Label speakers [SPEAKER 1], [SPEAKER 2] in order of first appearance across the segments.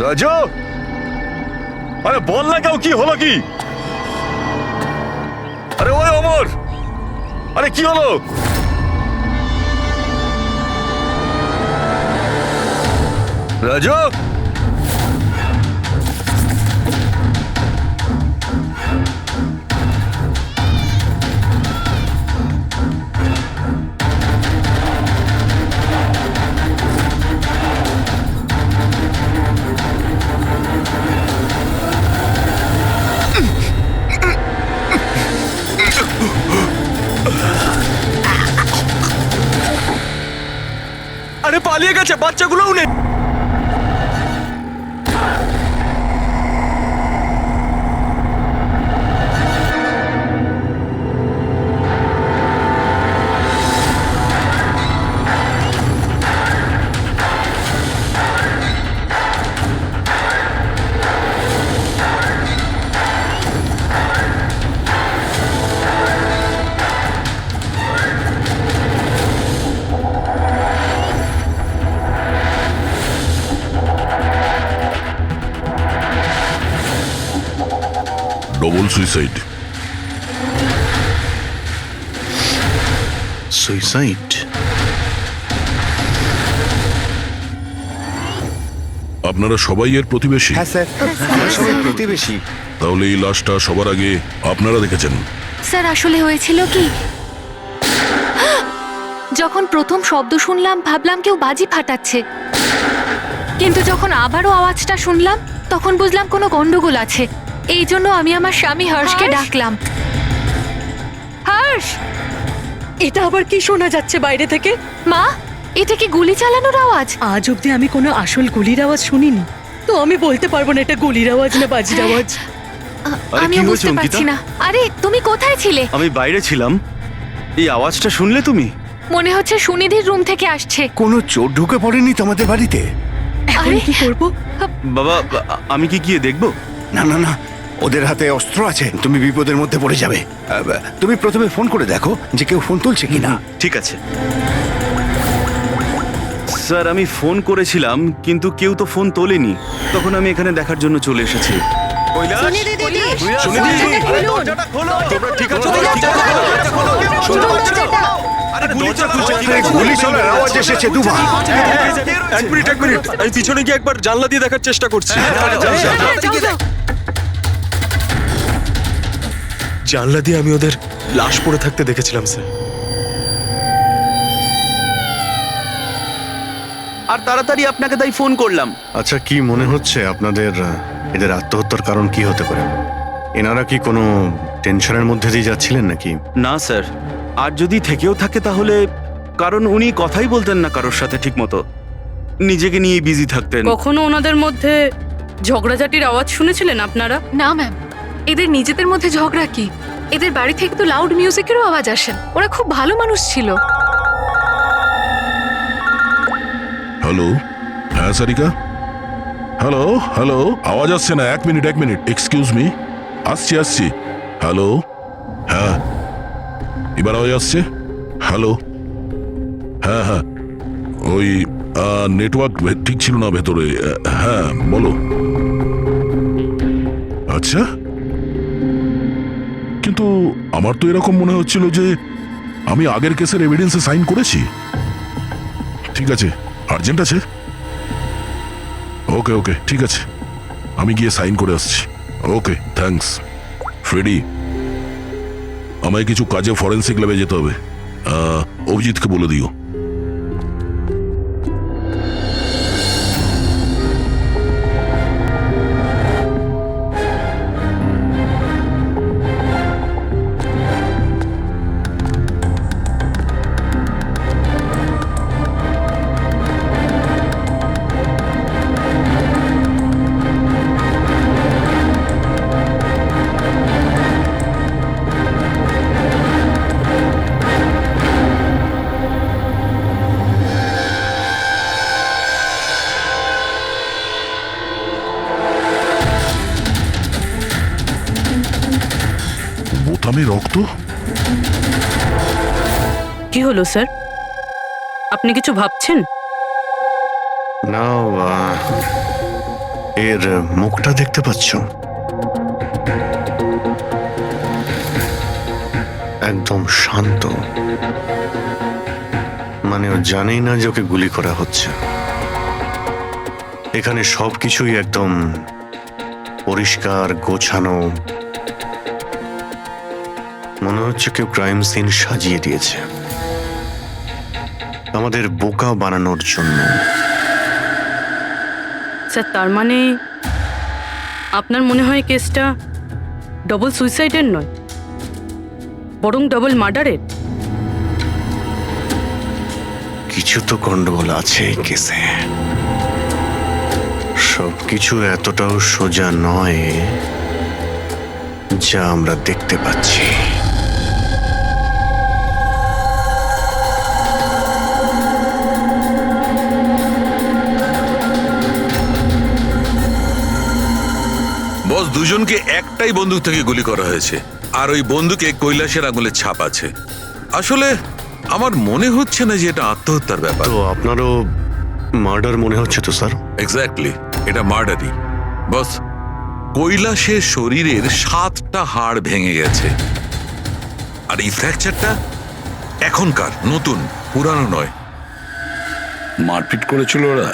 [SPEAKER 1] রাজু, আরে বল না কেউ, কি হলো কি? আরে ওই অমর, আরে কি হলো? রাজু,
[SPEAKER 2] আরে পালিয়ে গেছে, বাচ্চাগুলোও নেই।
[SPEAKER 3] Double suicide.
[SPEAKER 4] সুইসাইড?
[SPEAKER 3] আপনারা সবাই এর প্রতিবেশী?
[SPEAKER 5] হ্যাঁ স্যার, আমরা সবাই প্রতিবেশী।
[SPEAKER 3] তাহলে এই লাশটা সবার আগে আপনারা দেখেছেন?
[SPEAKER 6] স্যার আসলে হয়েছিল কি, যখন প্রথম শব্দ শুনলাম ভাবলাম কেউ বাজি ফাটাচ্ছে, কিন্তু যখন আবারও আওয়াজটা শুনলাম তখন বুঝলাম কোনো গন্ডগোল আছে। এই জন্য আমি আমার স্বামী হর্ষকে ডাকলাম। হর্ষ,
[SPEAKER 7] এটা আবার কি শোনা যাচ্ছে বাইরে থেকে?
[SPEAKER 6] মা, এটা কি গুলি চালানোর আওয়াজ?
[SPEAKER 7] আজ অব্দি আমি কোনো আসল গুলির আওয়াজ শুনিনি, তো আমি বলতে পারবো না এটা গুলির আওয়াজ না বাজির আওয়াজ।
[SPEAKER 6] আমিও বুঝতে পারছি না। আরে তুমি কোথায় ছিলে?
[SPEAKER 5] আমি বাইরে ছিলাম। এই আওয়াজটা শুনলে তুমি?
[SPEAKER 6] মনে হচ্ছে সুনিধির রুম থেকে আসছে।
[SPEAKER 4] কোনো চোর ঢুকে পড়েনি তোমাদের বাড়িতে?
[SPEAKER 7] এখন
[SPEAKER 6] আরে
[SPEAKER 7] কি করব?
[SPEAKER 5] বাবা, আমি কি গিয়ে দেখবো?
[SPEAKER 4] না না না, ওদের হাতে অস্ত্র আছে, তুমি বিপদের মধ্যে পড়ে যাবে। তুমি প্রথমে ফোন করে দেখো যে কেউ ফোন তুলছে কিনা।
[SPEAKER 5] ঠিক আছে স্যার, আমি ফোন করেছিলাম কিন্তু কেউ তো ফোন তোলেনি। তখন আমি এখানে দেখার জন্য চলে এসেছি।
[SPEAKER 4] গুলি চলার আওয়াজ এসেছে দুবার।
[SPEAKER 2] এক মিনিট, আমি পিছনে গিয়ে একবার জানলা দিয়ে দেখার চেষ্টা করছি। জানলা দিয়ে আমি ওদের লাশ পড়ে থাকতে দেখেছিলাম স্যার।
[SPEAKER 5] আর তাড়াতাড়ি আপনাকে তাই ফোন করলাম।
[SPEAKER 4] আচ্ছা, কি মনে হচ্ছে আপনাদের এদের আত্মহত্যার কারণ কি হতে পারে? এনারা কি কোনো টেনশনের মধ্যে দিয়ে যাচ্ছিলেন নাকি?
[SPEAKER 5] না স্যার, আর যদি থেকেও থাকে তাহলে কারণ উনি কথাই বলতেন না কারোর সাথে ঠিক মতো, নিজেকে নিয়ে বিজি থাকতেন।
[SPEAKER 8] কখনো ওনাদের মধ্যে ঝগড়াঝাটির আওয়াজ শুনেছিলেন আপনারা?
[SPEAKER 6] না ম্যাম, এদের নিজেদের মধ্যে ঝগড়া কি? এদের বাড়ি থেকে তো লাউড মিউজিকেরও আওয়াজ আসে। ওরা খুব ভালো মানুষ ছিল।
[SPEAKER 3] হ্যালো, হ্যাঁ সারিকা, হ্যালো হ্যালো, আওয়াজ আসছে না। এক মিনিট এক্সকিউজ মি, আসছি। হ্যালো, হ্যাঁ এবার আওয়াজ আসছে। হ্যালো, হ্যাঁ ওই নেটওয়ার্ক ঠিক ছিল না ভেতরে। হ্যাঁ বলো। আচ্ছা, কিন্তু আমার তো এরকম মনে হচ্ছিল যে আমি আগের কেসের এভিডেন্সে সাইন করেছি। ঠিক আছে, আর্জেন্ট আছে। ওকে ঠিক আছে, আমি গিয়ে সাইন করে আসছি। Okay thanks. ফ্রেডি, আমায় কিছু কাজে ফরেন্সিক ল্যাবে যেতে হবে। অভিজিৎকে বলে দিও। বোতামে রক্ত?
[SPEAKER 8] কি হলো স্যার, আপনি কিছু ভাবছেন?
[SPEAKER 4] না, এর মুখটা দেখতে পাচ্ছ? একদম শান্ত, মানে ও জানেই না যে ওকে গুলি করা হচ্ছে। এখানে সবকিছুই একদম পরিষ্কার, গোছানো। মনে হচ্ছে কেউ ক্রাইম সিন সাজিয়ে দিয়েছে আমাদের বোকা বানানোর জন্য।
[SPEAKER 8] স্যার তার মানে আপনার মনে হয় কেসটা ডবল সুইসাইডের নয়, বরং ডবল মার্ডারের?
[SPEAKER 4] কিছু তো গন্ডগোল আছে এই কেসে। সবকিছু এতটাও সোজা নয় যা আমরা দেখতে পাচ্ছি।
[SPEAKER 9] বস, দুজনকে একটাই বন্দুক থেকে গুলি করা হয়েছে, আর ওই বন্দুকে কৈলাসের আঙুলের ছাপ আছে। আসলে আমার মনে হচ্ছে না যে এটা আত্মহত্যার ব্যাপার।
[SPEAKER 4] তো আপনারও মার্ডার মনে হচ্ছে তো স্যার?
[SPEAKER 9] এক্স্যাক্টলি, এটা মার্ডারই। বস, কৈলাসের শরীরের 7টা হাড় ভেঙে গেছে, আর এই ফ্র্যাকচারটা এখনকার, নতুন, পুরানো নয়।
[SPEAKER 10] মারপিট করেছিল ওরা?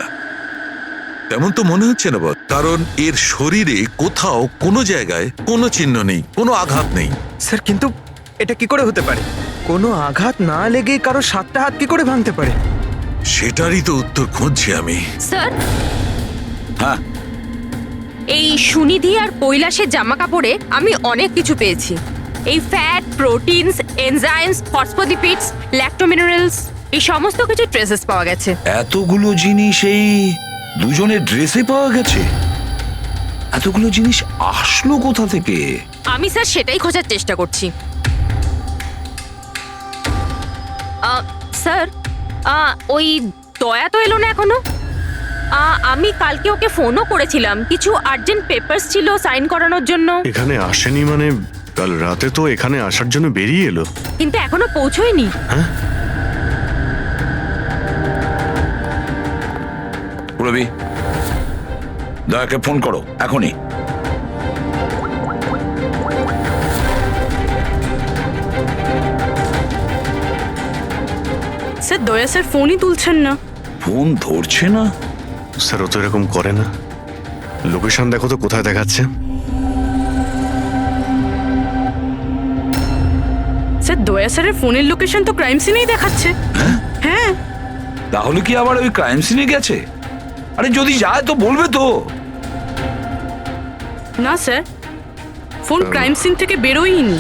[SPEAKER 9] তেমন তো মনে হচ্ছে না বস, কারণ এর শরীরে কোথাও কোনো জায়গায় কোনো চিহ্ন নেই, কোনো আঘাত নেই।
[SPEAKER 2] স্যার কিন্তু এটা কি করে হতে পারে? কোনো আঘাত না লেগে কারো 7টা হাত কি করে ভাঙতে পারে?
[SPEAKER 9] সেটারই তো উত্তর খুঁজছি আমি।
[SPEAKER 6] স্যার,
[SPEAKER 10] হ্যাঁ,
[SPEAKER 11] এই সুনিধি আর কৈলাসের জামা কাপড়ে আমি অনেক কিছু পেয়েছি। এই ফ্যাট, প্রোটিনস, এনজাইমস, ফসফোলিপিডস, ল্যাক্টোমিনারেলস, এই সমস্ত কিছু ট্রেসেস পাওয়া গেছে।
[SPEAKER 10] এতগুলো জিনিস এই দুজনের ড্রেসে পাওয়া গেছে? এতগুলো জিনিস আসলো কোথা থেকে?
[SPEAKER 11] আমি স্যার সেটাই খোঁজার চেষ্টা করছি। স্যার, ওই দয়া তো এলো না এখনো। আমি কালকে ওকে ফোনও করেছিলাম, কিছু আর্জেন্ট পেপারস ছিল সাইন করানোর জন্য।
[SPEAKER 4] এখানে আসেনি মানে? কাল রাতে তো এখানে আসার জন্য বেরিয়ে এলো,
[SPEAKER 11] কিন্তু এখনো পৌঁছয়নি।
[SPEAKER 10] রবি, দয়াকে ফোন করো এখনই।
[SPEAKER 8] স্যার দয়া স্যার ফোনই তুলছেন না।
[SPEAKER 10] ফোন ধরছে না?
[SPEAKER 4] স্যার ও তো এরকম করে না। লোকেশন দেখো তো কোথায় দেখাচ্ছে।
[SPEAKER 8] স্যার দয়া স্যারের ফোনের লোকেশন তো ক্রাইম সিনেই দেখাচ্ছে। হ্যাঁ,
[SPEAKER 10] তাহলে কি আবার ওই ক্রাইম সিনে গেছে? আরে যদি যায় তো বলবে তো।
[SPEAKER 8] না স্যার, ফোন ক্রাইম সিন থেকে বেরোয়নি,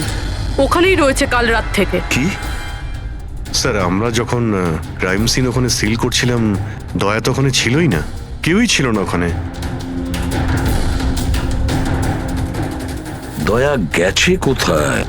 [SPEAKER 8] ওখানেই রয়েছে কাল রাত থেকে।
[SPEAKER 10] কি?
[SPEAKER 4] স্যার আমরা যখন ক্রাইম সিন ওখানে সিল করছিলাম, দয়া তো ওখানে ছিলই না, কেউই ছিল না ওখানে।
[SPEAKER 10] দয়া গেছে কোথায়?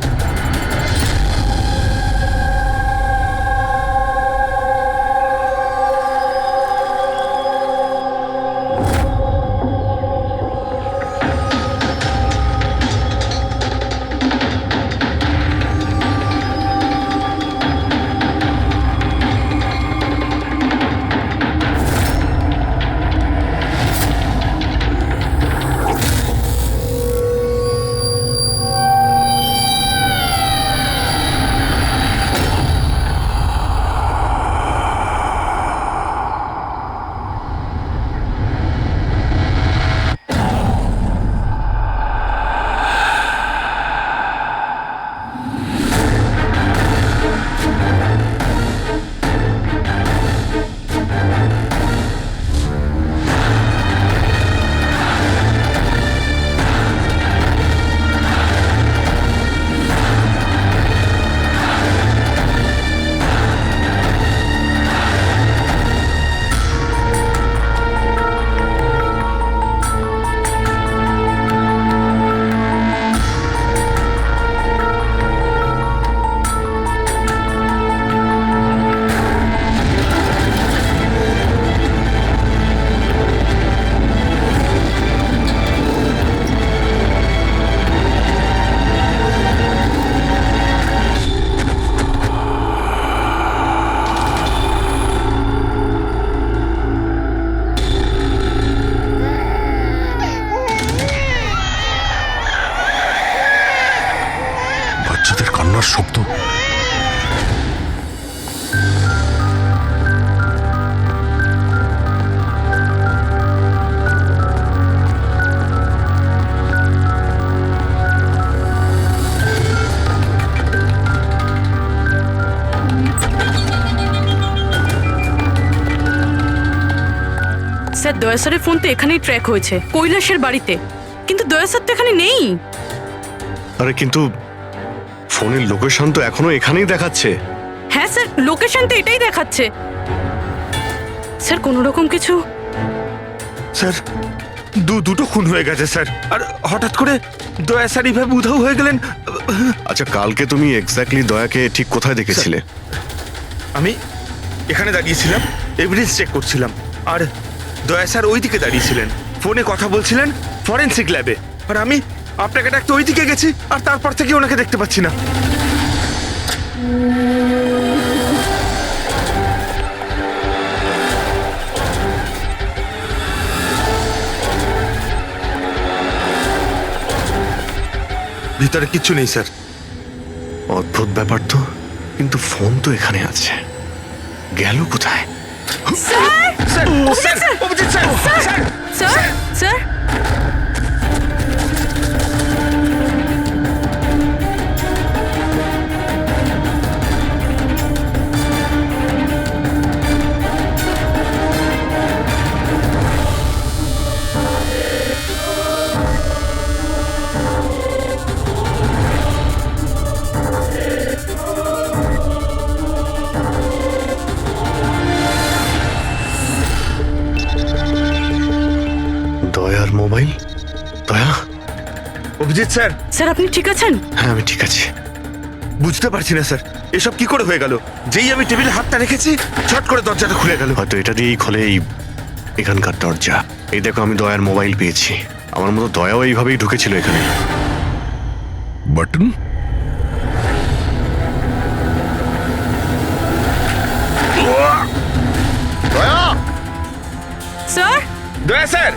[SPEAKER 3] গলার শব্দ।
[SPEAKER 8] স্যার দয়া স্যারের ফোন তো এখানেই ট্র্যাক হয়েছে, কৈলাসের বাড়িতে, কিন্তু দয়া স্যার তো এখানে নেই।
[SPEAKER 4] আরে কিন্তু ফোনের লোকেশন তো এখনো এখানেই দেখাচ্ছে।
[SPEAKER 8] হ্যাঁ স্যার, লোকেশন তো এটাই দেখাচ্ছে। স্যার কোনো রকম কিছু?
[SPEAKER 2] স্যার দুটো খুন হয়ে গেছে স্যার, আর হঠাৎ করে দয়া স্যার এইভাবে উধাও হয়ে গেলেন।
[SPEAKER 4] আচ্ছা, কালকে তুমি এক্স্যাক্টলি দয়াকে ঠিক কোথায় দেখেছিলে?
[SPEAKER 2] আমি এখানে দাঁড়িয়েছিলাম, এভিডেন্স চেক করছিলাম, আর দয়া স্যার ওইদিকে দাঁড়িয়েছিলেন, ফোনে কথা বলছিলেন ফরেন্সিক ল্যাবে, আর আমি আপনাকে ডাকতে ওইদিকে গেছি, আর তারপর থেকে ওনাকে দেখতে পাচ্ছি না। ভিতরে কিচ্ছু নেই স্যার।
[SPEAKER 4] অদ্ভুত ব্যাপার তো, কিন্তু ফোন তো এখানে আছে, গেল কোথায়?
[SPEAKER 8] Sir
[SPEAKER 2] sir sir Abhijit sir sir
[SPEAKER 8] sir sir
[SPEAKER 4] দয়ার মোবাইল। দয়া?
[SPEAKER 2] অভিজিৎ স্যার।
[SPEAKER 8] স্যার আপনি ঠিক আছেন?
[SPEAKER 4] হ্যাঁ, আমি ঠিক আছি।
[SPEAKER 2] বুঝতে পারছি না স্যার, এসব কি করে হয়ে গেল? যেই আমি টেবিলে হাতটা রেখেছি ছট করে দরজাটা খুলে গেল।
[SPEAKER 4] হয়তো এটা দিয়েই খোলে এখানকার দরজা। এই দেখো, আমি দয়ার মোবাইল পেয়েছি। আমার মতো দয়াও এইভাবেই ঢুকেছিল এখানে।
[SPEAKER 3] বাটন?
[SPEAKER 8] স্যার
[SPEAKER 2] দয়া স্যার।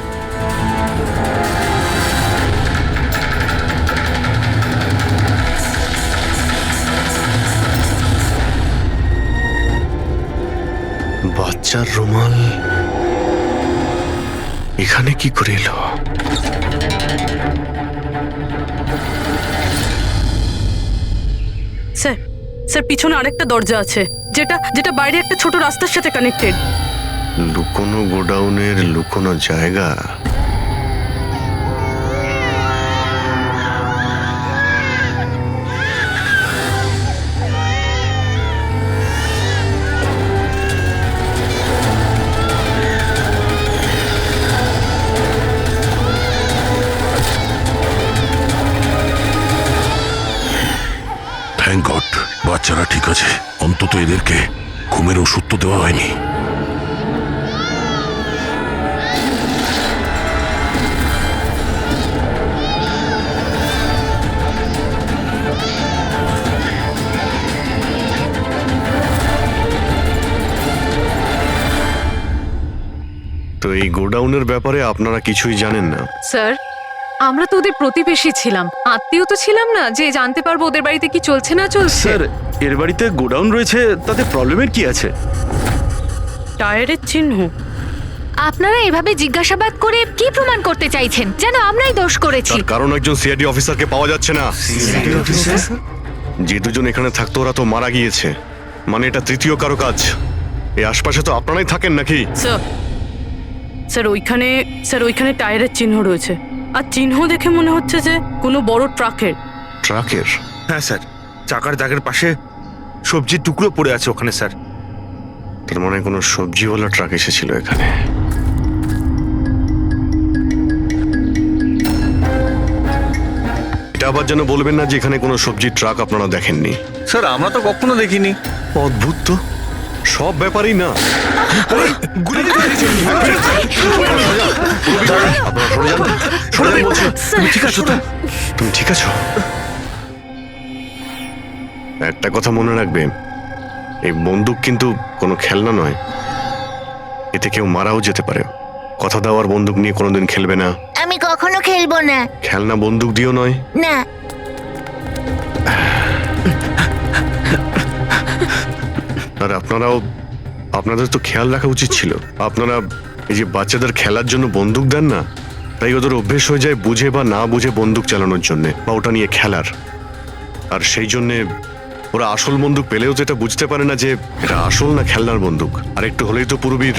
[SPEAKER 4] বাচ্চার রুমাল এখানে কি করে এলো?
[SPEAKER 8] স্যার স্যার পিছনে আরেকটা দরজা আছে, যেটা যেটা বাইরে একটা ছোট রাস্তার সাথে কানেক্টেড।
[SPEAKER 4] লুকোনো গোডাউনের লুকোনো জায়গা।
[SPEAKER 3] থ্যাংক গড, বাচ্চারা ঠিক আছে। অন্তত এদেরকে ঘুমের ওষুধ তো দেওয়া হয়নি।
[SPEAKER 4] তো এই গোডাউনের ব্যাপারে আপনারা কিছুই জানেন না?
[SPEAKER 6] স্যার, আমরা তো ওদের প্রতিবেশী ছিলাম, আত্মীয় তো ছিলাম না যে জানতে পারবো ওদের বাড়িতে কি চলছে না চলছে।
[SPEAKER 5] স্যার এর বাড়িতে গোডাউন রয়েছে, তাতে প্রবলেমের কি আছে?
[SPEAKER 8] টায়ারের চিহ্ন।
[SPEAKER 6] আপনারা এভাবে জিজ্ঞাসাবাদ করে কি প্রমাণ করতে চাইছেন? যেন আমরাই দোষ করেছি।
[SPEAKER 4] তার কারণ একজন সিআইডি অফিসারকে পাওয়া যাচ্ছে না। যে দুজন এখানে থাকতো ওরা তো মারা গিয়েছে, মানে এটা তৃতীয় কারো কাজ। এই আশপাশে তো আপনারাই থাকেন নাকি?
[SPEAKER 8] স্যার স্যার ওইখানে টায়ারের চিহ্ন রয়েছে, আর চিহ্ন দেখে মনে হচ্ছে যে কোনো বড় ট্রাকের।
[SPEAKER 4] ট্রাকের?
[SPEAKER 2] হ্যাঁ স্যার, চাকার দাগের পাশে সবজির টুকরো পড়ে আছে ওখানে স্যার।
[SPEAKER 4] তার মানে কোনো সবজিওয়ালা ট্রাক এসেছিল এখানে। এটা আবার যেন বলবেন না যে এখানে কোনো সবজির ট্রাক আপনারা দেখেননি।
[SPEAKER 1] স্যার আমরা তো কখনো দেখিনি।
[SPEAKER 4] অদ্ভুত তো, সব ব্যাপারই না। তুমি ঠিক আছো তো? তুমি ঠিক আছো? একটা কথা মনে রাখবে, এই বন্দুক কিন্তু কোনো খেলনা নয়, এতে কেউ মারাও যেতে পারে। কথা দেওয়ার বন্দুক নিয়ে কোনোদিন খেলবে না।
[SPEAKER 12] আমি কখনো খেলবো না।
[SPEAKER 4] খেলনা বন্দুক দিও নয়।
[SPEAKER 12] না।
[SPEAKER 4] আর আপনাদের তো খেয়াল রাখা উচিত ছিল। আপনারা এই যে বাচ্চাদের খেলার জন্য বন্দুক দেন না, তাই ওদের অভ্যেস হয়ে যায় বুঝে বা না বুঝে বন্দুক চালানোর জন্য বা ওটা নিয়ে খেলার। আর সেই জন্যে ওরা আসল বন্দুক পেলেও তো এটা বুঝতে পারে না যে এটা আসল না খেলনার বন্দুক। আর একটু হলেই তো পুরবীর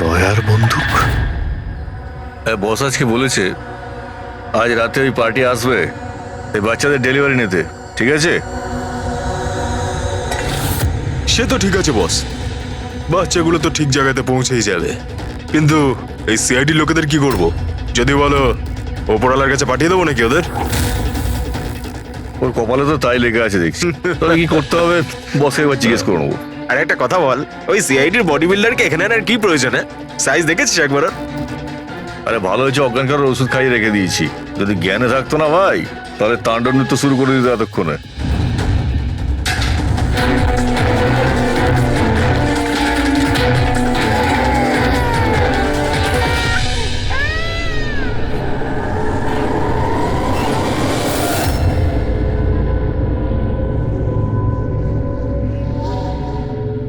[SPEAKER 4] দয়ার বন্দুক।
[SPEAKER 1] বস আজকে বলেছে আজ রাতে ওই পার্টি আসবে এই বাচ্চাদের ডেলিভারি নিতে, ঠিক আছে?
[SPEAKER 2] সে তো ঠিক আছে বস, বাচ্চাগুলো তো ঠিক জায়গাতে পৌঁছেই যাবে। কিন্তু এই সিআইডি লোকেদের কি করব? যদি বলো ওপরওয়ালার কাছে পাঠিয়ে দেবো নাকি ওদের?
[SPEAKER 1] ওর কপালে তো তাই লেগে আছে দেখছি। তবে কি করতে হবে বসকে এবার জিজ্ঞেস করে নেবো।
[SPEAKER 2] আর একটা কথা বল, ওই সিআইডির বডি বিল্ডারকে এখানে আর কি প্রয়োজন? সাইজ দেখেছিস একবার?
[SPEAKER 1] আরে ভালো হয়েছে অজ্ঞান করার ওষুধ খাইয়ে রেখে দিয়েছি। যদি জ্ঞানে থাকতো না ভাই, তাহলে তাণ্ডব নৃত্য শুরু করে দিত এতক্ষণে।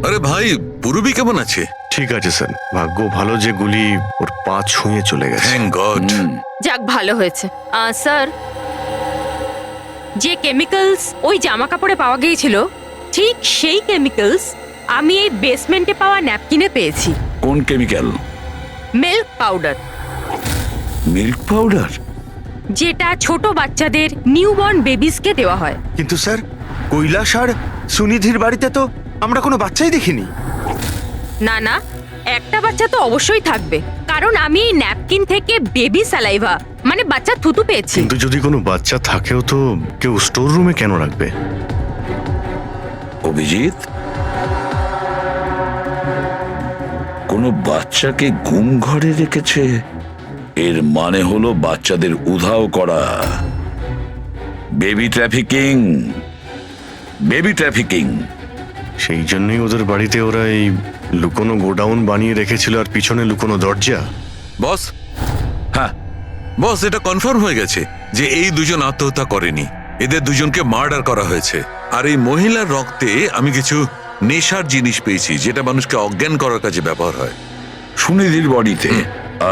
[SPEAKER 9] আরে ভাই, পুরবী কেমন আছে?
[SPEAKER 4] ঠিক আছে স্যার, ভাগ্য ভালো যে গুলি ওর পা ছুঁয়ে চলে গেছে।
[SPEAKER 9] Thank god.
[SPEAKER 11] যাক ভালো হয়েছে। স্যার, যে কেমিক্যালস ওই জামা কাপড়ে পাওয়া গিয়েছিল ঠিক সেই কেমিক্যালস আমি এই বেসমেন্টে পাওয়া ন্যাপকিনে পেয়েছি।
[SPEAKER 10] কোন chemical?
[SPEAKER 11] Milk powder.
[SPEAKER 10] Milk powder?
[SPEAKER 11] যেটা ছোট বাচ্চাদের নিউবর্ন বেবিসকে দেওয়া হয়।
[SPEAKER 2] কিন্তু স্যার, কৈলাস আর সুনিধির বাড়িতে তো আমরা কোনো বাচ্চাই দেখিনি।
[SPEAKER 11] না না, একটা বাচ্চা তো অবশ্যই থাকবে, কারণ আমি এই ন্যাপকিন থেকে বেবি স্যালাইভা মানে বাচ্চা থুতু পেয়েছি।
[SPEAKER 4] কিন্তু যদি কোনো বাচ্চা থাকেও তো কেউ স্টোর রুমে কেন রাখবে?
[SPEAKER 10] অভিজিৎ, কোনো বাচ্চাকে গুম ঘরে রেখেছে, এর মানে হলো বাচ্চাদের উধাও করা। Baby trafficking, baby trafficking.
[SPEAKER 4] সেই জন্যই ওদের বাড়িতে ওরা এই লুকোনো গোডাউন বানিয়ে রেখেছিল আর পিছনে লুকোনো দরজা।
[SPEAKER 9] বস,
[SPEAKER 10] হ্যাঁ
[SPEAKER 9] বস, এটা কনফার্ম হয়ে গেছে যে এই দুজন আত্মহত্যা করেনি, এদের দুজনকে মার্ডার করা হয়েছে। আর এই মহিলার রক্তে আমি কিছু নেশার জিনিস পেয়েছি যেটা মানুষকে অজ্ঞান করার কাজে ব্যবহার হয়।
[SPEAKER 10] সুনিধির বডিতে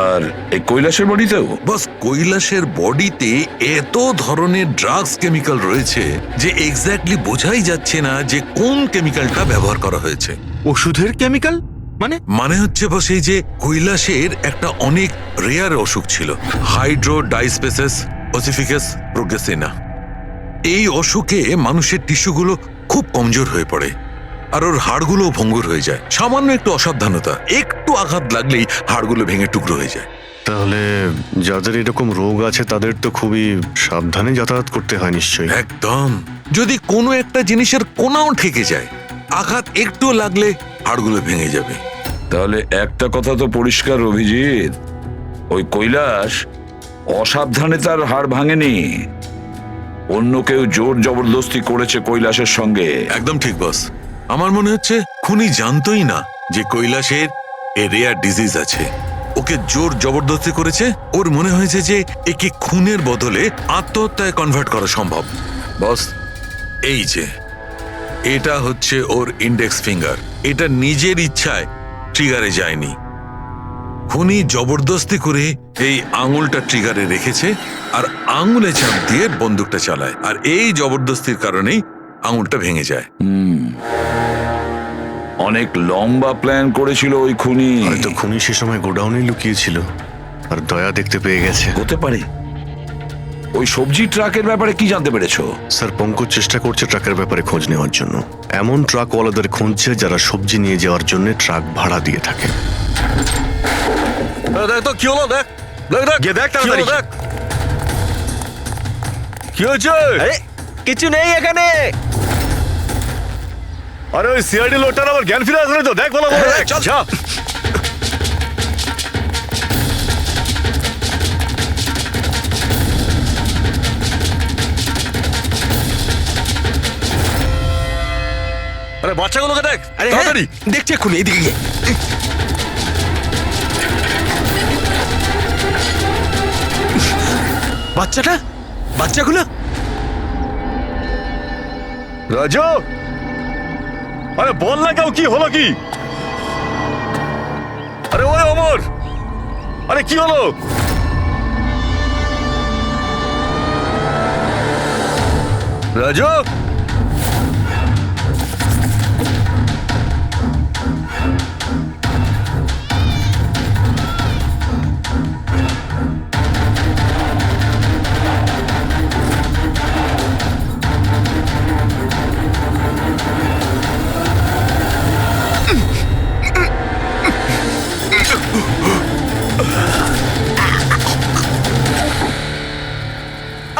[SPEAKER 10] আর এই কৈলাসের বডিতেও?
[SPEAKER 9] বস, কৈলাসের বডিতে এত ধরনের ড্রাগস কেমিক্যাল রয়েছে যে এক্স্যাক্টলি বোঝাই যাচ্ছে না যে কোন কেমিক্যালটা ব্যবহার করা হয়েছে।
[SPEAKER 2] ওষুধের কেমিক্যাল
[SPEAKER 9] মানে হচ্ছে বস, এই যে কৈলাসের একটা অনেক রেয়ার অসুখ ছিল, হাইড্রোডাইস্পেসিস ওসিফিকাস প্রোগ্রেসিনা। এই অসুখে মানুষের টিস্যুগুলো খুব কমজোর হয়ে পড়ে আর ওর হাড়গুলো ভঙ্গুর হয়ে যায়। সামান্য একটু অসাবধানতা, একটু আঘাত লাগলেই হাড়গুলো ভেঙে টুকরো হয়ে যায়।
[SPEAKER 4] তাহলে যাদের এরকম রোগ আছে তাদের তো খুবই সাবধানে যাতায়াত করতে হয় নিশ্চয়ই।
[SPEAKER 9] একদম। যদি কোনো একটা জিনিসের কোনাও ঠেকে যায়, আঘাত একটু লাগলে হাড়গুলো ভেঙে যাবে।
[SPEAKER 10] তাহলে একটা কথা তো পরিষ্কার অভিজিৎ, ওই কৈলাস অসাবধানে তার হাড় ভাঙেনি, অন্য কেউ জোর জবরদস্তি করেছে কৈলাসের সঙ্গে।
[SPEAKER 9] একদম ঠিক বস, আমার মনে হচ্ছে খুনি জানতোই না যে কৈলাসের রেয়ার ডিজিজ আছে। ওকে জোর জবরদস্তি করেছে, ওর মনে হয়েছে যে একে খুনের বদলে আত্মহত্যায় কনভার্ট করা সম্ভব। বস, এই যে এটা হচ্ছে ওর ইন্ডেক্স ফিঙ্গার, এটা নিজের ইচ্ছায় ট্রিগারে যায়নি। খুনি জবরদস্তি করে এই আঙুলটা ট্রিগারে রেখেছে আর আঙুলে চাপ দিয়ে বন্দুকটা চালায়, আর এই জবরদস্তির কারণেই আঙুলটা ভেঙে যায়।
[SPEAKER 10] অনেক লম্বা প্ল্যান করেছিল ওই খুনি।
[SPEAKER 4] হয়তো খুনি সে সময় গোডাউনে লুকিয়েছিল আর দয়া দেখতে পেয়ে গেছে।
[SPEAKER 10] হতে পারে। ওই সবজি ট্রাকের ব্যাপারে কি জানতে পেরেছো?
[SPEAKER 4] স্যার, পঙ্কজ চেষ্টা করছে ট্রাকের ব্যাপারে খোঁজ নেওয়ার জন্য। এমন ট্রাকওয়ালাদের খুঁজছে যারা সবজি নিয়ে যাওয়ার জন্য ট্রাক ভাড়া দিয়ে থাকে।
[SPEAKER 1] দেখ তো কি হলো, দেখ দেখ দেখ
[SPEAKER 2] গিয়ে দেখ তাড়াতাড়ি।
[SPEAKER 1] দেখ কি হয়েছে।
[SPEAKER 2] কিছু নেই এখানে।
[SPEAKER 1] আরে ওই সিআইডি লোকটার আবার জ্ঞান ফিরে আসলে তো, দেখ ভালো করে দেখ।
[SPEAKER 2] চল।
[SPEAKER 1] যা। আরে বাচ্চাগুলোকে দেখ তাড়াতাড়ি।
[SPEAKER 2] দেখছি এক্ষুনি, এইদিকে গিয়ে। বাচ্চাগুলো
[SPEAKER 1] রাজু, আরে বল না কেউ, কি হলো কি? আরে ওই অমর, আরে কি হলো? রাজু,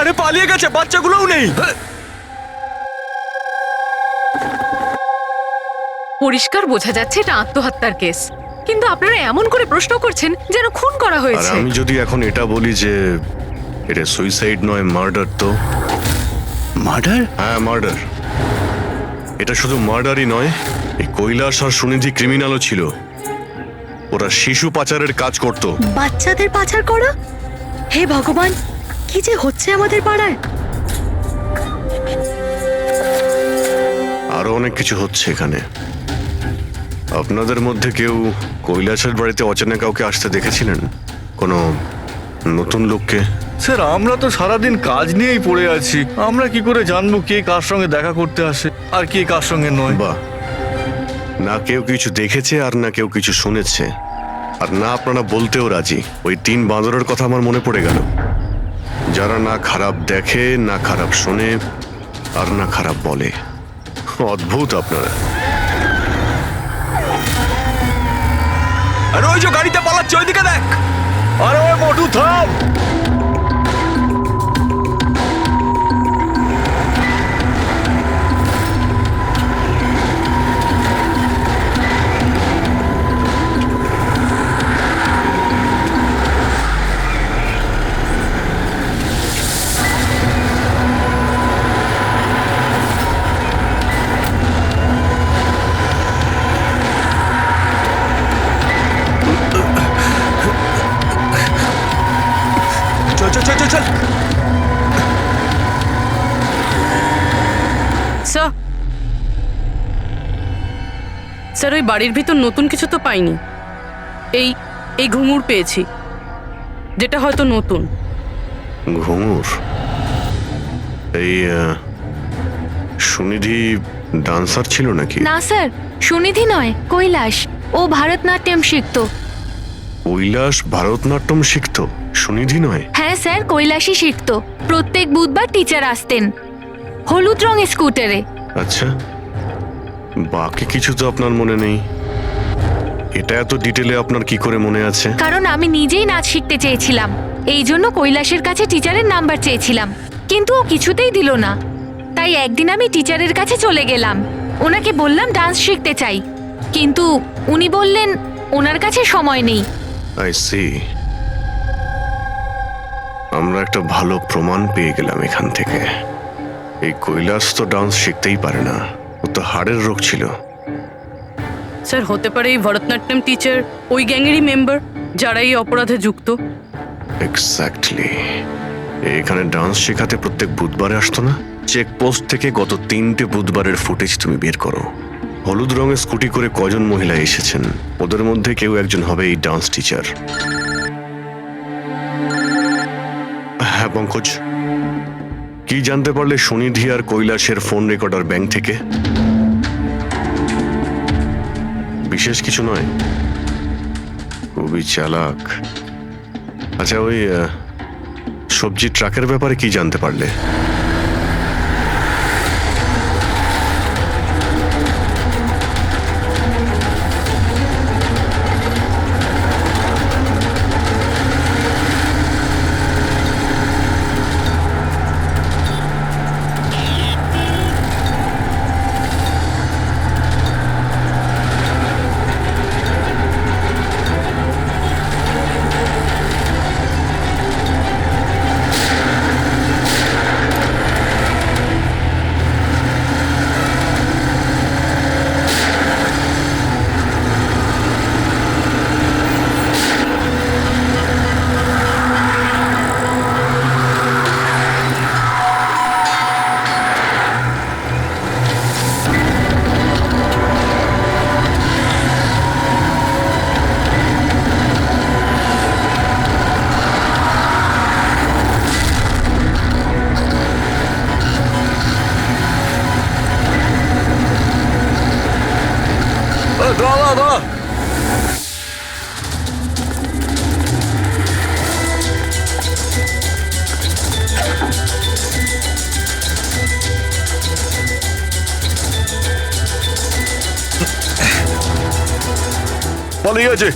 [SPEAKER 2] আরে পালিয়ে গেছে, বাচ্চাগুলোও নেই।
[SPEAKER 6] পরিষ্কার বোঝা যাচ্ছে এটা আত্মহত্যার কেস, কিন্তু আপনারা এমন করে প্রশ্ন করছেন যেন খুন করা
[SPEAKER 4] আর
[SPEAKER 6] হয়েছে।
[SPEAKER 4] আমি যদি এখন এটা বলি যে এটা সুইসাইড নয়, মার্ডার, তো
[SPEAKER 2] মার্ডার?
[SPEAKER 4] হ্যাঁ, মার্ডার। এটা শুধু মার্ডারই নয়, এই কৈলাস আর সুনিধি ক্রিমিনালও ছিল। ওরা শিশু পাচারের কাজ করত।
[SPEAKER 7] বাচ্চাদের পাচার করা? হে ভগবান, কি যে হচ্ছে আমাদের পাড়ায়!
[SPEAKER 4] আরো অনেক কিছু হচ্ছে এখানে। আপনাদের মধ্যে কেউ কৈলাসের বাড়িতে অচেনা কাউকে আসতে দেখেছিলেন? কোনো নতুন লোককে?
[SPEAKER 1] স্যার আমরা তো সারাদিন কাজ নিয়েই পড়ে আছি, আমরা কি করে জানবো কে কার সঙ্গে দেখা করতে আসে আর কে কার সঙ্গে নয়?
[SPEAKER 4] বাহ, না কেউ কিছু দেখেছে আর না কেউ কিছু শুনেছে, আর না আপনারা বলতেও রাজি। ওই 3 বাঁদরের কথা আমার মনে পড়ে গেল, যারা না খারাপ দেখে, না খারাপ শোনে, আর না খারাপ বলে। অদ্ভুত আপনারা।
[SPEAKER 2] আরে ওই যে গাড়িতে পালাচ্ছে, ওইদিকে দেখ।
[SPEAKER 1] আরে ওই মোটু থাম!
[SPEAKER 2] চল চল চল চল চল।
[SPEAKER 8] স্যার, স্যার ওই বাড়ির ভিতর নতুন কিছু তো পাইনি। এই এই ঘুঙুর পেয়েছি, যেটা হয়তো নতুন।
[SPEAKER 4] ঘুঙুর? এই সুনিধি ডান্সার ছিল নাকি?
[SPEAKER 6] না স্যার, সুনিধি নয়, কৈলাস। ও ভারতনাট্যম শিখতো।
[SPEAKER 4] কৈলাস ভারতনাট্যম শিখতো, সুনিধি নয়?
[SPEAKER 6] হ্যাঁ স্যার, কৈলাসই শিখতো। প্রত্যেক বুধবার টিচার আসতেন হলুদ রঙের স্কুটারে।
[SPEAKER 4] আচ্ছা, বাকি কিছু তো আপনার মনে নেই। এটা এত ডিটেলে আপনার কি করে মনে আছে?
[SPEAKER 6] কারণ আমি নিজেই নাচ শিখতে চেয়েছিলাম, এই জন্য কৈলাসের কাছে টিচারের নাম্বার চেয়েছিলাম, কিন্তু ও কিছুতেই দিল না। তাই একদিন আমি টিচারের কাছে চলে গেলাম, ওনাকে বললাম ডান্স শিখতে চাই, কিন্তু উনি বললেন ওনার কাছে সময় নেই।
[SPEAKER 4] I see. আমরা একটা ভালো প্রমাণ পেয়ে গেলাম এখান থেকে। এই কৈলাস তো ডান্স শিখতেই পারে না, ও তো হাড়ের রোগ ছিল।
[SPEAKER 8] স্যার হতে পারে এই ভরতনাট্যম টিচার ওই গ্যাংয়েরই মেম্বার, যারা এই অপরাধে যুক্ত।
[SPEAKER 4] এক্স্যাক্টলি। এখানে ডান্স শেখাতে প্রত্যেক বুধবারে আসতো না? চেকপোস্ট থেকে গত 3টে বুধবারের ফুটেজ তুমি বের করো। হলুদ রঙের স্কুটি করে কজন মহিলা এসেছেন, ওদের মধ্যে কেউ একজন হবে এই ডান্স টিচার। হ্যাঁ পঙ্কজ, কি জানতে পারলে সুনিধি আর কৈলাসের ফোন রেকর্ডার ব্যাংক থেকে? বিশেষ কিছু নয়, খুবই চালাক। আচ্ছা, ওই সবজি ট্রাকের ব্যাপারে কি জানতে পারলে?
[SPEAKER 1] দাঁড়া পালিয়ে গেছে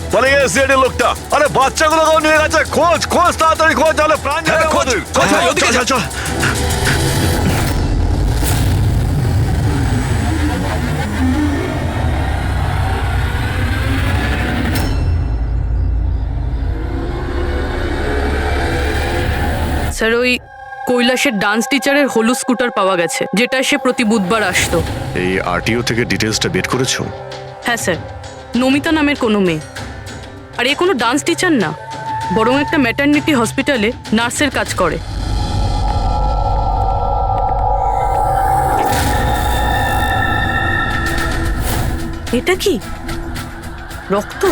[SPEAKER 1] সিআইডি লোকটা। আরে বাচ্চাগুলো নিয়ে গেছে, খোঁজ খোঁজ তাড়াতাড়ি খোঁজ, তাহলে প্রাণ যাবে আমাদের।
[SPEAKER 2] চল চল
[SPEAKER 8] স্যার, ওই কৈলাসের ডান্স টিচারের হলুদ স্কুটার পাওয়া গেছে, যেটা সে প্রতি বুধবার আসতো।
[SPEAKER 4] এই আরটিও থেকে ডিটেলসটা বের করেছো?
[SPEAKER 8] হ্যাঁ স্যার, নমিতা নামের কোনো মেয়ে। আর এ কোনো ডান্স টিচার না, বরং একটা ম্যাটারনিটি হসপিটালে নার্সের কাজ করে। এটা কি রক্ত?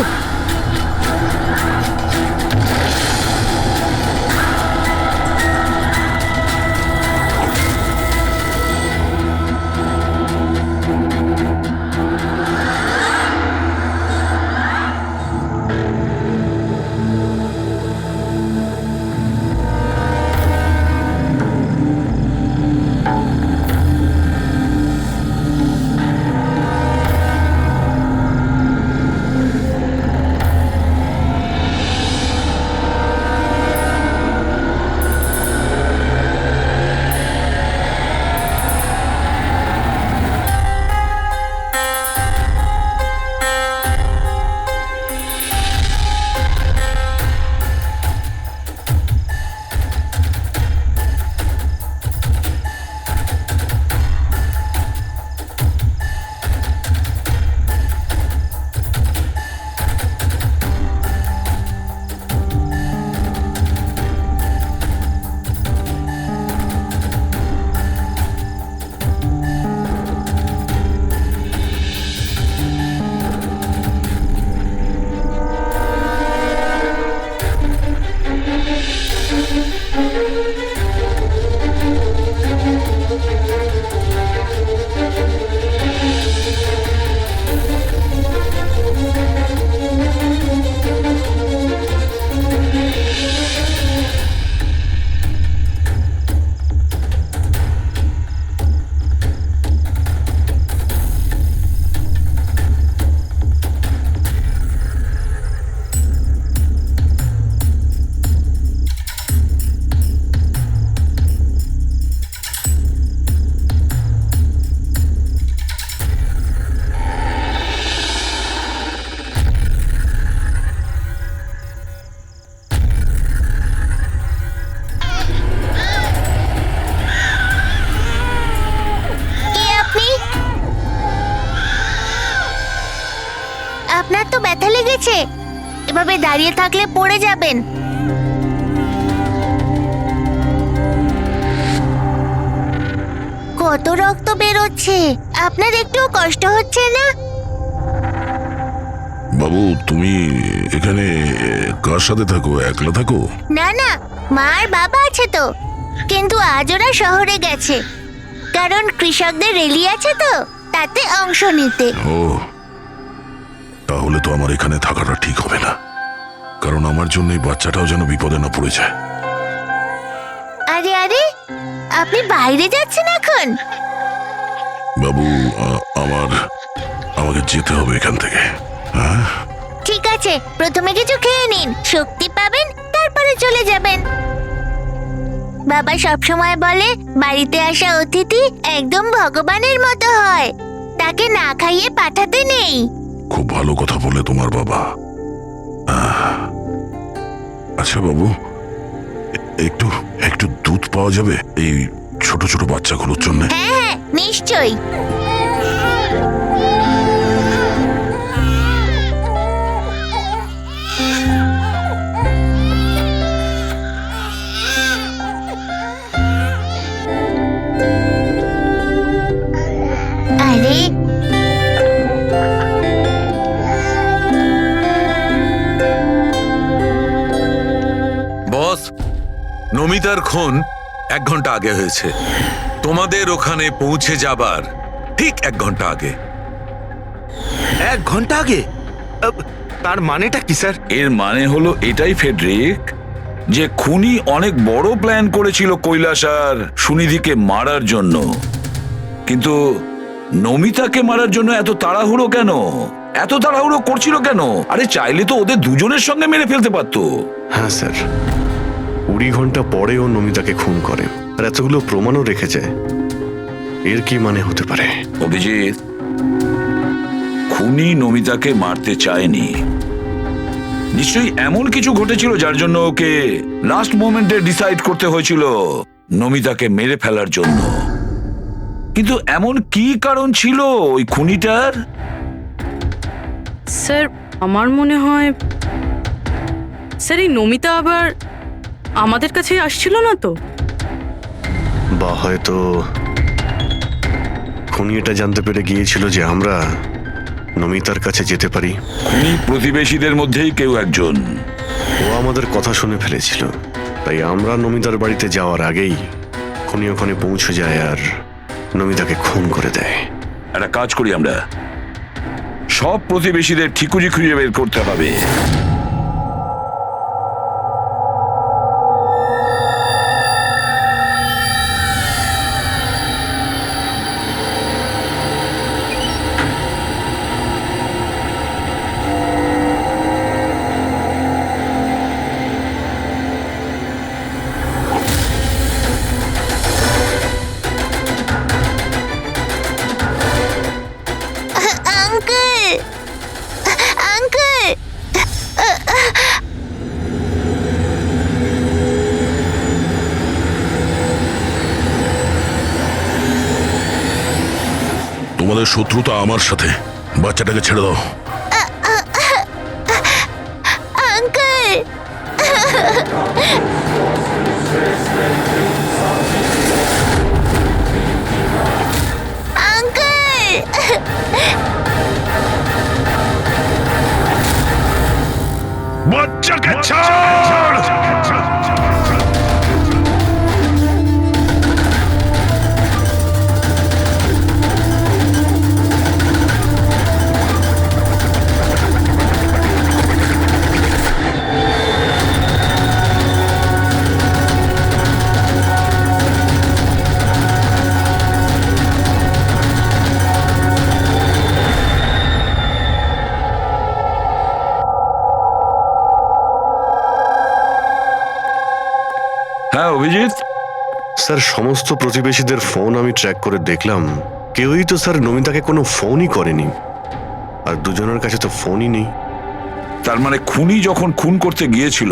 [SPEAKER 6] আপনার তো ব্যথা লেগেছে, এভাবে দাঁড়িয়ে থাকলে পড়ে যাবেন। কত রক্ত বেরোচ্ছে, আপনার একটু কষ্ট হচ্ছে না?
[SPEAKER 3] বাবু, তুমি এখানে কার সাথে থাকো? একলা থাকো?
[SPEAKER 6] না না, মা আর বাবা আছে তো, কিন্তু আজ ওরা শহরে গেছে, কারণ কৃষকদের র্যালি আছে তো, তাতে অংশ নিতে।
[SPEAKER 3] ও, তাহলে তো আমার এখানে থাকাটা ঠিক হবে না, কারণ আমার জন্য এই বাচ্চাটাও যেন বিপদে না পড়ে যায়।
[SPEAKER 6] আরে আরে, আপনি বাইরে যাচ্ছেন এখন?
[SPEAKER 3] বাবু, আমাকে যেতে হবে এখান থেকে। হ্যাঁ,
[SPEAKER 6] ঠিক আছে, প্রথমে কিছু খেয়ে নিন, শক্তি পাবেন, তারপরে চলে যাবেন। বাবা সবসময় বলে বাড়িতে আসা অতিথি একদম ভগবানের মতো হয়, তাকে না খাইয়ে পাঠাতে নেই।
[SPEAKER 3] খুব ভালো কথা বলে তোমার বাবা। আচ্ছা বাবু, একটু একটু দুধ পাওয়া যাবে এই ছোট ছোট বাচ্চাগুলোর জন্য?
[SPEAKER 6] হ্যাঁ হ্যাঁ, নিশ্চয়ই। আরে
[SPEAKER 9] বস, নমিতার খুন 1 ঘন্টা আগে হয়েছে, তোমাদের ওখানে পৌঁছে যাবার ঠিক 1 ঘন্টা আগে।
[SPEAKER 2] 1 ঘন্টা আগে? তার মানেটা কি স্যার?
[SPEAKER 10] এর মানে হলো এটাই ফেডরিক, যে খুনি অনেক বড় প্ল্যান করেছিল কৈলাস আর সুনিধিকে মারার জন্য, কিন্তু নমিতাকে মারার জন্য এত তাড়াহুড়ো কেন? এত তাড়াহুড়ো করছিল কেন? আরে চাইলে তো ওদের দুজনের সঙ্গে মেরে ফেলতে পারতো।
[SPEAKER 4] হ্যাঁ স্যার, 20 ঘন্টা পরেও নমিতাকে খুন করে, আর এতগুলো প্রমাণও রেখে যায়। এর কি মানে হতে পারে?
[SPEAKER 10] অভিজিৎ, খুনি নমিতাকে মারতে চায়নি। নিশ্চয়ই এমন কিছু ঘটেছিল যার জন্য ওকে লাস্ট মোমেন্টে ডিসাইড করতে হয়েছিল নমিতাকে মেরে ফেলার জন্য। কিন্তু এমন কি কারণ ছিল ওই খুনিটার?
[SPEAKER 8] স্যার আমার মনে হয় স্যার এই নমিতা আবার আমাদের কাছে আসছিল না তো?
[SPEAKER 4] বা হয়তো খুনি এটা জানতে পেরে গিয়েছিল যে আমরা নমিতার কাছে যেতে পারি।
[SPEAKER 10] খুনি প্রতিবেশীদের মধ্যেই কেউ একজন।
[SPEAKER 4] ও আমাদের কথা শুনে ফেলেছিল, তাই আমরা নমিতার বাড়িতে যাওয়ার আগেই খুনি ওখানে পৌঁছে যায় আর নমিতাকে খুন করে দেয়।
[SPEAKER 10] একটা কাজ করি, আমরা সব প্রতিবেশীদের ঠিকুজি খুঁজে বের করতে হবে।
[SPEAKER 3] তোমাদের শত্রুতা আমার সাথে, বাচ্চাটাকে ছেড়ে দাও। বাচ্চাকে ছাড়!
[SPEAKER 10] হ্যাঁ অভিজিৎ,
[SPEAKER 4] স্যার, সমস্ত প্রতিবেশীদের ফোন আমি ট্র্যাক করে দেখলাম, কেউই তো স্যার নমিতাকে কোনো ফোনই করেনি, আর দুজনের কাছে তো ফোনই নেই।
[SPEAKER 10] তার মানে খুনি যখন খুন করতে গিয়েছিল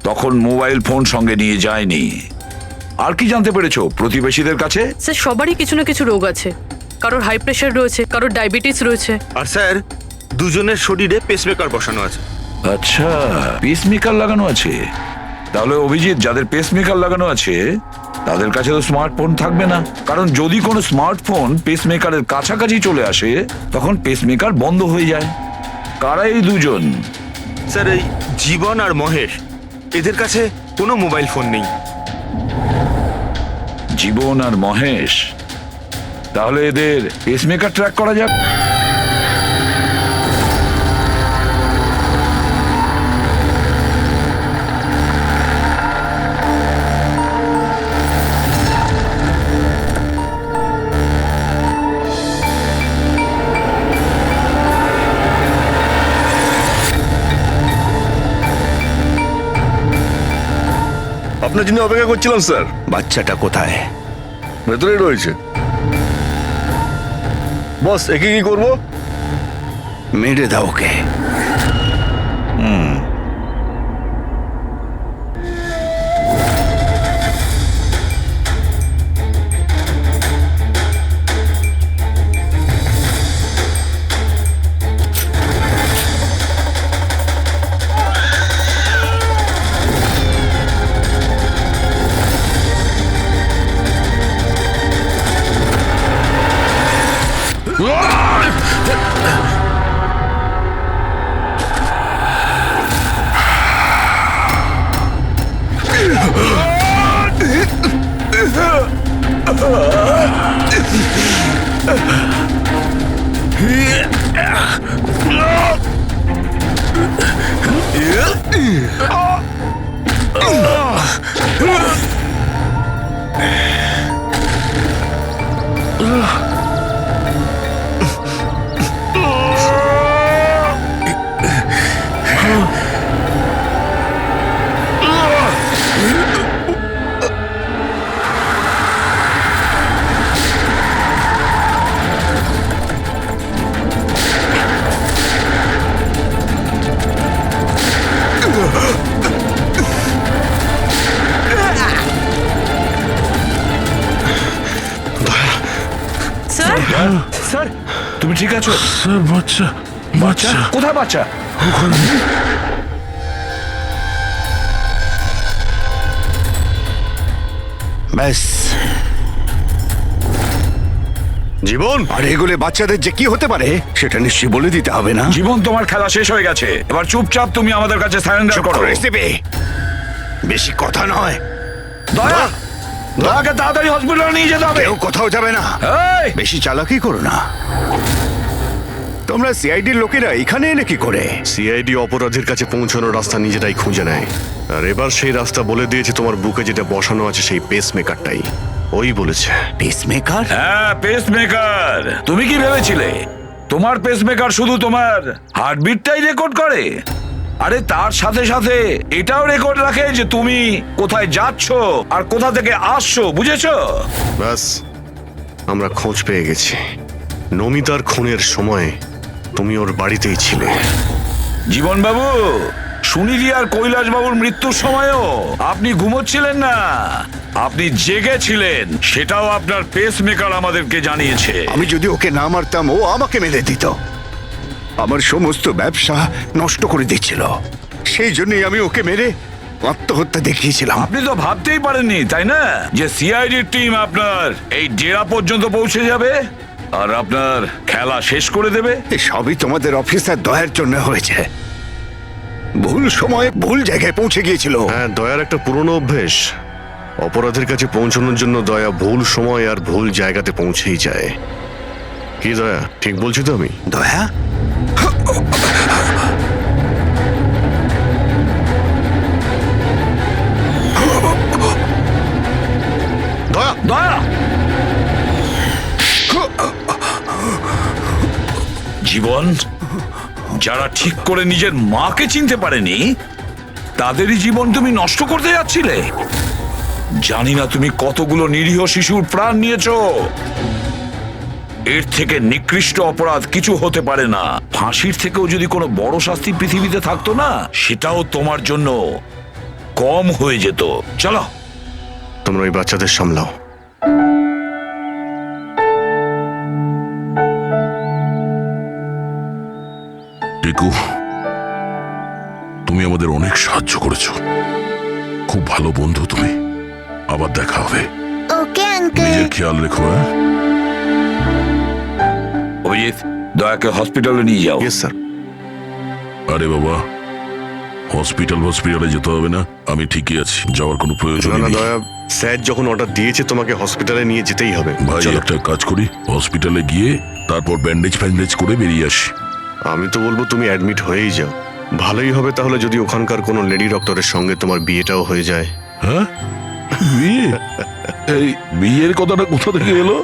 [SPEAKER 10] তখন মোবাইল ফোন সঙ্গে নিয়ে যায়নি। আর কি জানতে পেরেছো প্রতিবেশীদের কাছে?
[SPEAKER 8] স্যার সবারই কিছু না কিছু রোগ আছে, কারোর হাই প্রেশার রয়েছে, কারোর ডায়াবেটিস রয়েছে।
[SPEAKER 2] আর স্যার, দুজনের শরীরে পেসমেকার বসানো আছে।
[SPEAKER 10] আচ্ছা, পেসমেকার লাগানো আছে। তাহলে অভিজিৎ, যাদের পেসমেকার লাগানো আছে তাদের কাছে তো স্মার্টফোন থাকবে না, কারণ যদি কোনো স্মার্টফোন পেসমেকারের কাছাকাছি চলে আসে তখন পেসমেকার বন্ধ হয়ে যায়। কারা এই দুজন?
[SPEAKER 2] স্যার, এই জীবন আর মহেশ, এদের কাছে কোনো মোবাইল ফোন নেই।
[SPEAKER 10] জীবন আর মহেশ? তাহলে এদের পেসমেকার ট্র্যাক করা যাক।
[SPEAKER 1] আপনার জন্য অপেক্ষা করছিলাম স্যার।
[SPEAKER 2] বাচ্চাটা কোথায়?
[SPEAKER 1] ভেতরেই রয়েছে। বস, একে কি করবো?
[SPEAKER 2] মেরে দাও ওকে।
[SPEAKER 6] স্যার
[SPEAKER 10] স্যার তুমি ঠিক আছো?
[SPEAKER 3] স্যার বাচ্চা বাচ্চা
[SPEAKER 10] কোথায় বাচ্চা?
[SPEAKER 12] ব্যাস,
[SPEAKER 4] জীবন,
[SPEAKER 12] আর এগুলো বাচ্চাদের যে কি হতে পারে সেটা নিশ্চয়ই বলে দিতে হবে না?
[SPEAKER 10] জীবন, তোমার খেলা শেষ হয়ে গেছে। এবার চুপচাপ তুমি আমাদের কাছে সারেন্ডার করো।
[SPEAKER 12] রেসিপি বেশি কথা নয়।
[SPEAKER 10] দয়া, দয়াকে তাড়াতাড়ি হসপিটালে নিয়ে যেতে হবে।
[SPEAKER 12] কেউ কোথাও যাবে না।
[SPEAKER 10] এই,
[SPEAKER 12] বেশি চালাকি করো না। তোমরা সিআইডির লোকেরা এখানে এলে কি করে?
[SPEAKER 4] সিআইডি অপরাধীর কাছে পৌঁছানোর রাস্তা নিজেরাই খুঁজে নেয়, আর এবার সেই রাস্তা বলে দিয়েছে তোমার বুকে যেটা বসানো আছে, সেই পেস মেকারটাই ওই বলেছে।
[SPEAKER 12] পেসমেকার?
[SPEAKER 10] হ্যাঁ, পেসমেকার। তুমি কি ভেবেছিলে তোমার পেসমেকার শুধু তোমার হার্টবিটটাই রেকর্ড করে? আরে তার সাথে সাথে এটাও রেকর্ড রাখে যে তুমি কোথায় যাচ্ছ আর কোথা থেকে আসছো, বুঝেছো?
[SPEAKER 4] ব্যাস, আমরা খোঁজ পেয়ে গেছি। নমিতার খুনের সময় তুমি ওর বাড়িতেই ছিলে।
[SPEAKER 10] জীবন বাবু, সুনিধি আর কৈলাস বাবুর মৃত্যুর সময়ও আপনি ঘুমোচ্ছিলেন না, আপনি জেগেছিলেন। সেটাও আপনার পেসমেকার আমাদেরকে জানিয়েছে।
[SPEAKER 12] আমি যদি ওকে না মারতাম ও আমাকে মেরে দিত। আমার সমস্ত ব্যবসা নষ্ট করে দিচ্ছিল। সেই জন্যই আমি ওকে মেরে আত্মহত্যা দেখিয়েছিলাম।
[SPEAKER 10] আপনি তো ভাবতেই পারেননি, তাই না, যে সিআইডির টিম আপনার এই ডেরা পর্যন্ত পৌঁছে যাবে আর আপনার খেলা শেষ করে দেবে।
[SPEAKER 12] সবই তোমাদের অফিসার দয়ার জন্য হয়েছে। ভুল সময়ে ভুল জায়গায় পৌঁছে গিয়েছিল।
[SPEAKER 4] হ্যাঁ, দয়ার একটা পুরনো অভ্যেস। অপরাধের কাছে পৌঁছানোর জন্য দয়া ভুল সময় আর ভুল জায়গাতে পৌঁছেই যায়। কি দয়া, ঠিক বলছি তো আমি?
[SPEAKER 12] দয়া,
[SPEAKER 4] দয়া,
[SPEAKER 10] দয়া, জীবন, যারা ঠিক করে নিজের মাকে চিনতে পারেনি তাদেরই জীবন তুমি নষ্ট করতে যাচ্ছিলে। জানি না তুমি কতগুলো নিরীহ শিশুর প্রাণ নিয়েছো। এর থেকে নিকৃষ্ট অপরাধ কিছু হতে পারে না। ফাঁসির থেকেও যদি কোনো বড় শাস্তি পৃথিবীতে থাকতো না, সেটাও তোমার জন্য কম হয়ে যেত। চলো,
[SPEAKER 4] তোমরা ওই বাচ্চাদের সামলাও।
[SPEAKER 3] টিকু, তুমি আমাদের অনেক সাহায্য করেছো। খুব ভালো বন্ধু তুমি। আবার দেখা হবে।
[SPEAKER 6] Okay uncle.
[SPEAKER 3] নিজের খেয়াল রেখো। হ্যাঁ,
[SPEAKER 10] অভিজিৎ, দয়াকে হসপিটালে নিয়ে যাও।
[SPEAKER 4] Yes sir.
[SPEAKER 3] আরে বাবা, হসপিটালে যেতে হবে না, আমি ঠিকই আছি, যাওয়ার কোনো প্রয়োজন
[SPEAKER 4] না না
[SPEAKER 3] নেই।
[SPEAKER 4] দয়া, স্যার যখন অর্ডার দিয়েছে তোমাকে হসপিটালে নিয়ে যেতেই হবে।
[SPEAKER 3] ভাই,
[SPEAKER 4] চলো।
[SPEAKER 3] একটা কাজ করি, হসপিটালে গিয়ে তারপর ব্যান্ডেজ করে বেরিয়ে আসি।
[SPEAKER 4] আমি তো বলবো তুমি অ্যাডমিট হয়েই যাও। ভালোই হবে তাহলে যদি ওখানকার কোনো লেডি ডক্টরের সঙ্গে তোমার বিয়েটাও হয়ে যায়।
[SPEAKER 3] হ্যাঁ, বিয়ে? এই বিয়ের কথাটা কোথা থেকে এলো?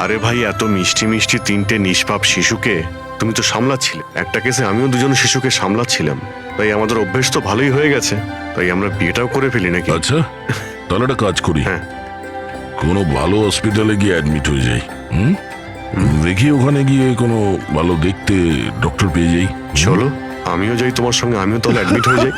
[SPEAKER 4] আরে ভাই, এত মিষ্টি মিষ্টি তিনটে নিষ্পাপ শিশুকে তুমি তো সামলাচ্ছিলে। একটা কেসে আমিও দুজন শিশুকে সামলাচ্ছিলাম। তাই আমাদের অভ্যেস তো ভালোই হয়ে গেছে। তাই আমরা বিয়েটাও করে ফেলি নাকি?
[SPEAKER 3] আচ্ছা, তাহলে একটা কাজ করি,
[SPEAKER 4] হ্যাঁ।
[SPEAKER 3] কোনো ভালো হসপিটালে গিয়ে অ্যাডমিট হয়ে যাই। দেখি ওখানে গিয়ে কোনো ভালো দেখতে ডক্টর পেয়ে যাই।
[SPEAKER 4] চলো, আমিও যাই তোমার সঙ্গে, আমিও তাহলে অ্যাডমিট হয়ে যাই।